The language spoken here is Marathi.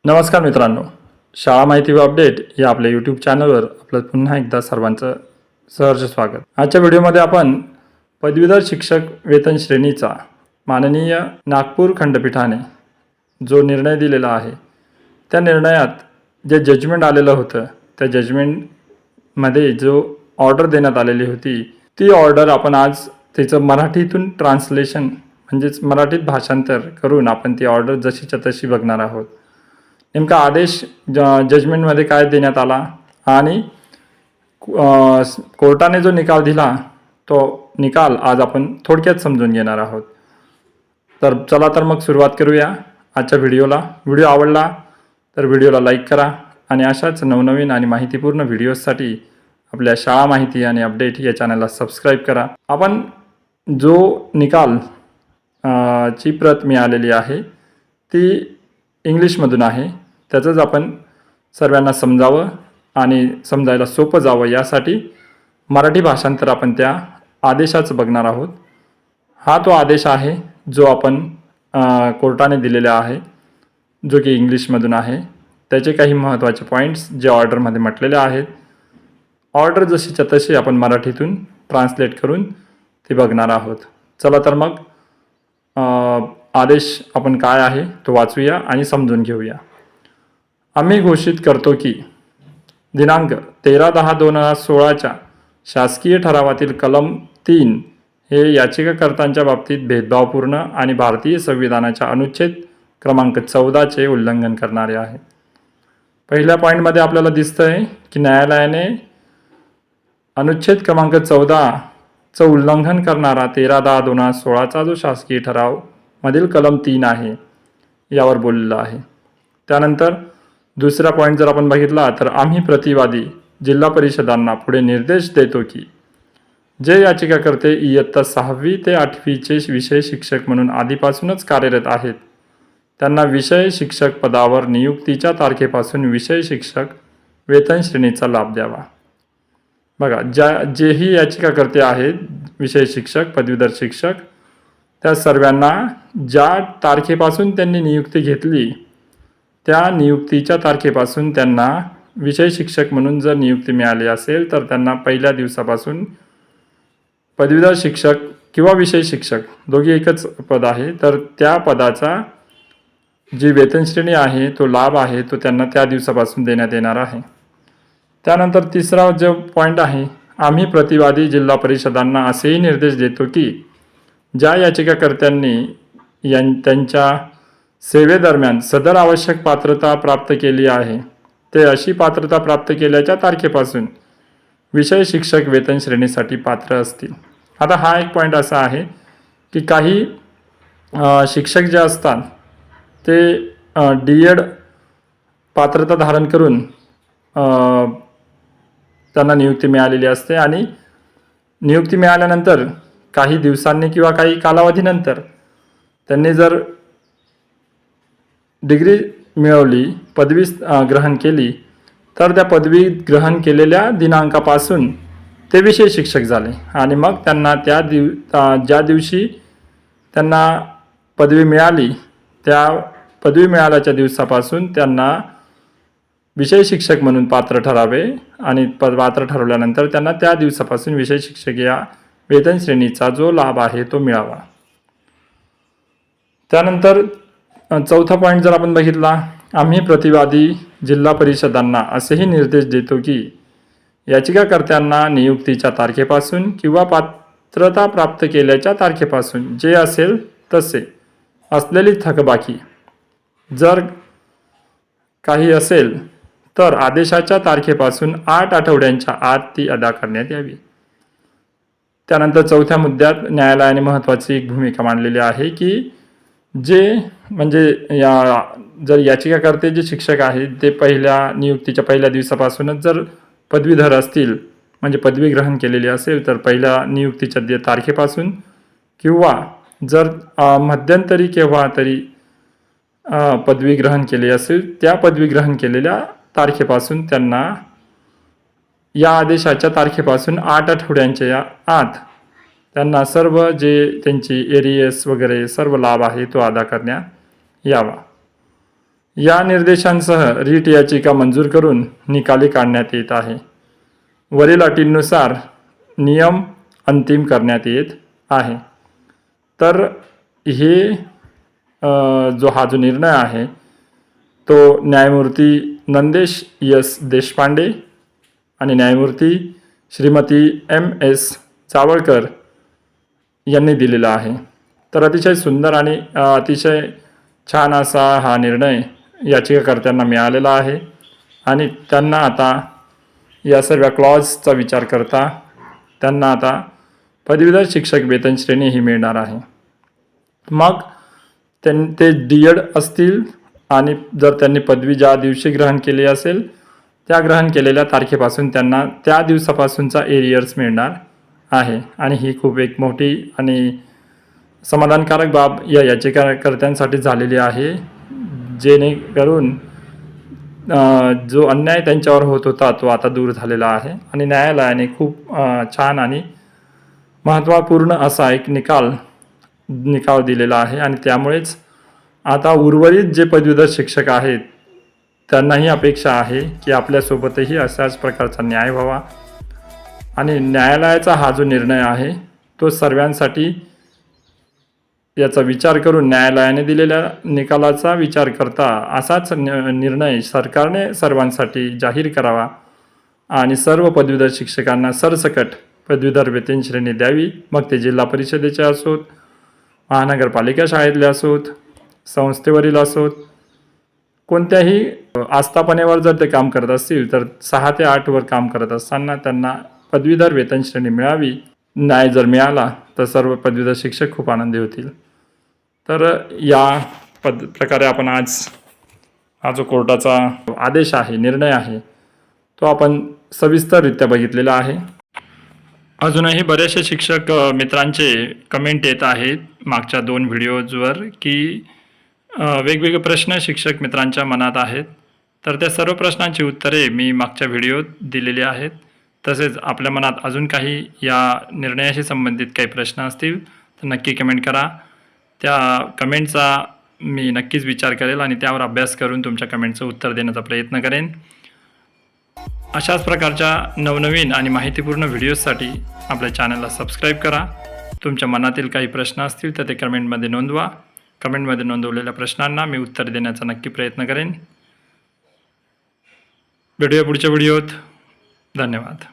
नमस्कार मित्रांनो, शाळा माहिती व अपडेट या आपल्या यूट्यूब चॅनलवर आपलं पुन्हा एकदा सर्वांचं सहर्ष स्वागत। आजच्या व्हिडिओमध्ये आपण पदवीधर शिक्षक वेतन श्रेणीचा माननीय नागपूर खंडपीठाने जो निर्णय दिलेला आहे त्या निर्णयात जे जजमेंट आलेलं होतं त्या जजमेंटमध्ये जो ऑर्डर देण्यात आलेली होती ती ऑर्डर आपण आज त्याचं मराठीतून ट्रान्सलेशन म्हणजेच मराठीत भाषांतर करून आपण ती ऑर्डर जशीच्या तशी बघणार आहोत। नेमका आदेश जजमेंटमध्ये काय देण्यात आला आणि कोर्टाने जो निकाल दिला तो निकाल आज आपण थोडक्यात समजून घेणार आहोत। तर चला तर मग सुरुवात करूया आजच्या व्हिडिओला। व्हिडिओ आवडला तर व्हिडिओला लाईक करा आणि अशाच नवनवीन आणि माहितीपूर्ण व्हिडिओसाठी आपल्या शाळा माहिती आणि अपडेट या चॅनलला सबस्क्राईब करा। आपण जो निकाल ची प्रत मिळालेली आहे ती इंग्लिशमधून आहे, त्याचंच आपण सर्वांना समजावं आणि समजायला सोपं जावं यासाठी मराठी भाषांतर आपण त्या आदेशाचं बघणार आहोत। हा तो आदेश आहे जो आपण कोर्टाने दिलेला आहे जो की इंग्लिशमधून आहे। त्याचे काही महत्त्वाचे पॉईंट्स जे ऑर्डरमध्ये म्हटलेले आहेत, ऑर्डर जशीच्या तशी आपण मराठीतून ट्रान्सलेट करून ते बघणार आहोत। चला तर मग आदेश आपण काय आहे तो वाचूया आणि समजून घेऊया। आम्ही घोषित करतो की दिनांक 13/10/2016च्या शासकीय ठरावातील कलम 3 हे याचिकाकर्त्यांच्या बाबतीत भेदभावपूर्ण आणि भारतीय संविधानाच्या अनुच्छेद क्रमांक 14चे उल्लंघन करणारे आहे। पहिल्या पॉईंटमध्ये आपल्याला दिसतंय की न्यायालयाने अनुच्छेद क्रमांक 14चं उल्लंघन करणारा 13/10/2016चा जो शासकीय ठराव मधील कलम 3 आहे यावर बोललेलं आहे। त्यानंतर दुसरा पॉईंट जर आपण बघितला तर आम्ही प्रतिवादी जिल्हा परिषदांना पुढे निर्देश देतो की जे याचिकाकर्ते इयत्ता 6वी ते 8वीचे विषय शिक्षक म्हणून आधीपासूनच कार्यरत आहेत त्यांना विषय शिक्षक पदावर नियुक्तीच्या तारखेपासून विषय शिक्षक वेतन श्रेणीचा लाभ द्यावा। बघा, जेही याचिकाकर्ते आहेत विषय शिक्षक पदवीधर शिक्षक त्या सर्वांना ज्या तारखेपासून त्यांनी नियुक्ती घेतली त्या नियुक्तीच्या तारखेपासून त्यांना विषय शिक्षक म्हणून जर नियुक्ती मिळाली असेल तर त्यांना पहिल्या दिवसापासून पदवीधर शिक्षक किंवा विषय शिक्षक दोघे एकच पद आहे तर त्या पदाचा जी वेतन श्रेणी आहे तो लाभ आहे तो त्यांना त्या दिवसापासून देण्यात येणार आहे। त्यानंतर तिसरा जो पॉईंट आहे, आम्ही प्रतिवादी जिल्हा परिषदांना असेही निर्देश देतो की ज्या याचिकाकर्त्यांनी त्यांच्या सेवेदरम्यान सदर आवश्यक पात्रता प्राप्त केली आहे ते अशी पात्रता प्राप्त केल्याच्या तारखेपासून विषय शिक्षक वेतन श्रेणीसाठी पात्र असतील। आता हा एक पॉईंट असा आहे की काही शिक्षक जे असतात ते D.Ed पात्रता धारण करून त्यांना नियुक्ती मिळालेली असते आणि नियुक्ती मिळाल्यानंतर काही दिवसांनी किंवा काही कालावधीनंतर त्यांनी जर डिग्री मिळवली पदवी ग्रहण केली तर त्या पदवी ग्रहण केलेल्या दिनांकापासून ते विषय शिक्षक झाले आणि मग त्यांना ज्या दिवशी त्यांना पदवी मिळाली त्या पदवी मिळाल्याच्या दिवसापासून त्यांना विषय शिक्षक म्हणून पात्र ठरावे आणि पात्र ठरवल्यानंतर त्यांना त्या दिवसापासून विषय शिक्षक या वेतन श्रेणीचा जो लाभ आहे तो मिळावा। त्यानंतर चौथा पॉईंट जर आपण बघितला, आम्ही प्रतिवादी जिल्हा परिषदांना असेही निर्देश देतो की याचिकाकर्त्यांना नियुक्तीच्या तारखेपासून किंवा पात्रता प्राप्त केल्याच्या तारखेपासून जे असेल तसे असलेली थकबाकी जर काही असेल तर आदेशाच्या तारखेपासून 8 आठवड्यांच्या आत ती अदा करण्यात यावी। त्यानंतर चौथ्या मुद्द्यात न्यायालयाने महत्त्वाची एक भूमिका मांडलेली आहे की जे म्हणजे जर याचिकाकर्ते जे शिक्षक आहेत ते नियुक्तीच्या पहिल्या दिवसापासूनच जर पदवीधर असतील म्हणजे पदवी ग्रहण केलेली असेल तर पहिल्या नियुक्तीच्या तारखेपासून किंवा जर मध्यंतरी केव्हा तरी पदवी ग्रहण केली असेल त्या पदवी ग्रहण केलेल्या तारखेपासून त्यांना या आदेशाच्या तारखेपासून 8 आठवड्यांच्या आत त्यांना सर्व जे त्यांची एरियस वगैरे सर्व लाभ आहे तो अदा करण्यात यावा। या निर्देशांसह रीट याचिका मंजूर करून निकाली काढण्यात येत आहे. वरील अटींनुसार नियम अंतिम करण्यात येत आहे. तर हे हा जो निर्णय आहे तो न्यायमूर्ती नंदेश एस देशपांडे आणि न्यायमूर्ती श्रीमती एम.एस. चावळकर यांनी दिलेला आहे. तर अतिशय सुंदर आणि अतिशय छान असा हा निर्णय याचिकाकर्त्यांना मिळालेला आहे आणि त्यांना आता या सर्व क्लॉजचा विचार करता त्यांना आता पदवीधर शिक्षक वेतन श्रेणी ही मिळणार आहे. मग ते डी.एड असतील आणि जर त्यांनी पदवी ज्या दिवशी ग्रहण केली असेल त्या ग्रहण केलेल्या तारखेपासून त्यांना त्या दिवसापासूनचा एरियर्स मिळणार आहे. आणि ही खूप एक मोठी आणि समाधानकारक बाब या याचिकाकर्त्यांसाठी झालेली आहे, जेणेकरून जो अन्याय त्यांच्यावर होत होता तो आता दूर झालेला आहे आणि न्यायालयाने खूप छान आणि महत्त्वपूर्ण असा एक निकाल दिलेला आहे. आणि त्यामुळेच आता उर्वरित जे पदवीधर शिक्षक आहेत त्यांनाही अपेक्षा आहे की आपल्यासोबतही अशाच प्रकारचा न्याय व्हावा आणि न्यायालयाचा हा जो निर्णय आहे तो सर्वांसाठी याचा विचार करून न्यायालयाने दिलेल्या निकालाचा विचार करता असाच निर्णय सरकारने सर्वांसाठी जाहीर करावा आणि सर्व पदवीधर शिक्षकांना सरसकट पदवीधर वेतन श्रेणी द्यावी. मग ते जिल्हा परिषदेचे असोत, महानगरपालिका शाळेतले असोत, संस्थेवरील असोत, कोणत्याही आस्थापनेवर जर ते काम करत असतील तर 6 ते 8 वर काम करत असताना त्यांना पदवीधर वेतन श्रेणी मिळावी. न्याय जर मिळाला तर सर्व पदवीधर शिक्षक खूप आनंदी होतील. तर या प्रकारे आपण आज हा जो कोर्टाचा आदेश आहे, निर्णय आहे, तो आपण सविस्तररित्या बघितलेला आहे. अजूनही बरेचसे शिक्षक मित्रांचे कमेंट येत आहेत मागच्या 2 व्हिडिओजवर की वेगवेगळे प्रश्न शिक्षक मित्रांच्या मनात आहेत. तर त्या सर्व प्रश्नांची उत्तरे मी मागच्या व्हिडिओत दिलेली आहेत. तसेच आपल्या मनात अजून काही या निर्णयाशी संबंधित काही प्रश्न असतील तर नक्की कमेंट करा. त्या कमेंटचा मी नक्कीच विचार करेल आणि त्यावर अभ्यास करून तुमच्या कमेंटचं उत्तर देण्याचा प्रयत्न करेन. अशाच प्रकारच्या नवनवीन आणि माहितीपूर्ण व्हिडिओजसाठी आपल्या चॅनलला सबस्क्राईब करा. तुमच्या मनातील काही प्रश्न असतील तर ते कमेंटमध्ये नोंदवा. कमेंटमध्ये नोंदवलेल्या प्रश्नांना मी उत्तर देण्याचा नक्की प्रयत्न करेन. भेटूया पुढच्या व्हिडिओत. धन्यवाद.